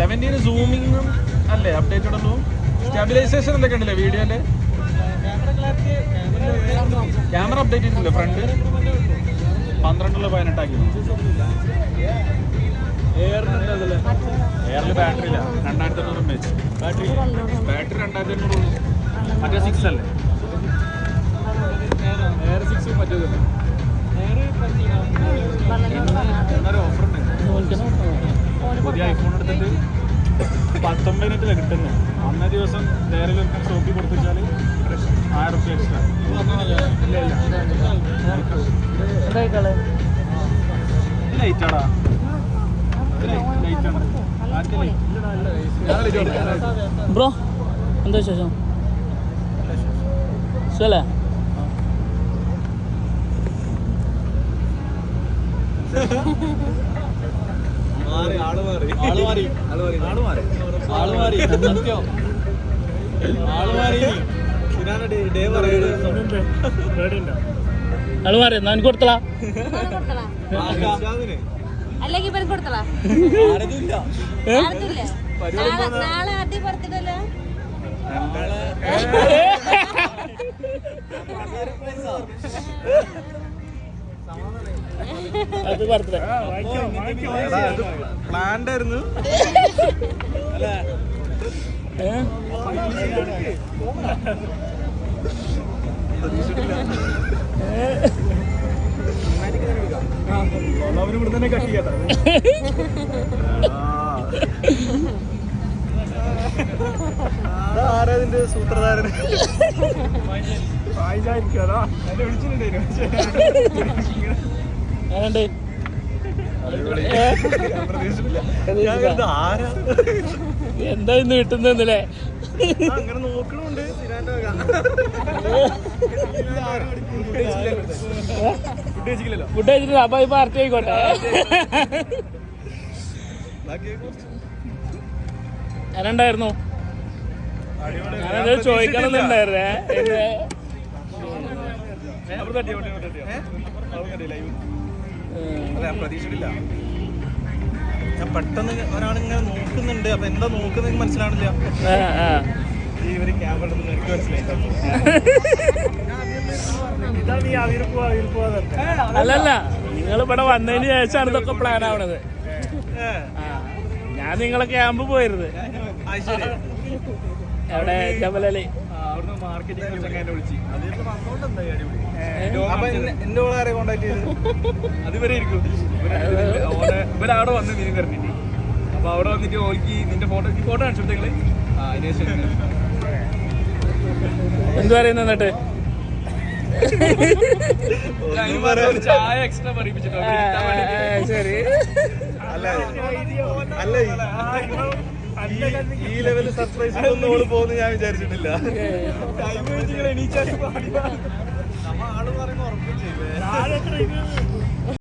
17 സൂമിങ്ങും അല്ലേ അപ്ഡേറ്റഡ് ഉള്ളൂ. സ്റ്റെബിലൈസേഷൻ എന്തൊക്കെ ഉണ്ടല്ലേ വീഡിയോയില്? ക്യാമറ അപ്ഡേറ്റ് ചെയ്തിട്ടില്ല. ഫ്രണ്ട് 12/18 ആക്കി. എയറിൽ ബാറ്ററി ഇല്ല. 2500 mAh ബാറ്ററി 2500 ഉള്ളൂ. മറ്റേ 6 അല്ലേ? എയർ 6 മറ്റേതല്ലേ? എന്നൊരു ഓഫർ ഉണ്ട്. പുതിയ ഐഫോൺ എടുത്തിട്ട് 19 കിട്ടുന്നു. അന്നേ ദിവസം നേരെ വെക്കാൻ ഷോപ്പിൽ കൊടുത്തുവെച്ചാൽ 1000 രൂപ എക്സ്ട്രാ. ഇല്ല ലൈറ്റാടാ, ലൈറ്റാണ്. ബ്രോ എന്താ വിശേഷം? സുഖല്ലേ? ആള് മാറി എന്നാ എനിക്ക് കൊടുത്തളാ അല്ലെങ്കിൽ കൊടുത്തളാ. നാളെ ആദ്യം പറഞ്ഞിട്ടല്ലോ. അത് ബർത്ത്ഡേ പ്ലാൻഡ് ആയിരുന്നു. ഇവിടെ തന്നെ കട്ട് ചെയ്യട്ടെ. ആരാതിന്റെ സൂത്രധാരൻ എന്താ ഇന്ന് കിട്ടുന്നല്ലേ? അങ്ങനെ നോക്കണുണ്ട്. ഫുഡ് കഴിച്ചിട്ടില്ല. അപ്പൊ ഈ പാർട്ടി ആയിക്കോട്ടെ. ഞാനുണ്ടായിരുന്നു. ഞാനത് ചോദിക്കണമെന്നുണ്ടായിരുന്നേ. പ്രതീക്ഷിച്ചില്ല. ഞാൻ പെട്ടെന്ന് ഒരാളിങ്ങനെ നോക്കുന്നുണ്ട്. അപ്പൊ എന്താ നോക്കുന്നത് മനസ്സിലാവില്ല. ഇവര് ക്യാമറ എനിക്ക് മനസ്സിലായി. അല്ലല്ല, നിങ്ങൾ ഇവിടെ വന്നതിന് ശേഷമാണ് ഇതൊക്കെ പ്ലാൻ ആവണത്. ഞാൻ നിങ്ങളെ ക്യാമ്പ് പോയിരുന്നത് എവിടെ? ജബലലി. അവിടുന്ന് മാർക്കറ്റിംഗ് വിളിച്ചു. എന്റെ ഓളെ ആരെ കോണ്ടാക്ട് ചെയ്ത് അതുവരെ ഇരിക്കും. ഇവരവിടെ വന്ന് നീ കറിഞ്ഞിട്ട്. അപ്പൊ അവിടെ വന്നിട്ട് ഓൽക്ക് നിന്റെ ഫോട്ടോ കാണിച്ചു കൊടുത്തേ. അതിനുശേഷം എന്ത് പറയുന്നു? എന്നിട്ട് ചായ എക്സ്ട്രാ പറയിപ്പിച്ചിട്ടോ. ശരി. അല്ല ഈ ലെവല് സർപ്രൈസ് ഒന്നും ഓള് പോകുന്നു ഞാൻ വിചാരിച്ചിട്ടില്ല. ആള് പറയുമ്പോ ഉറപ്പിച്ചില്ലേ?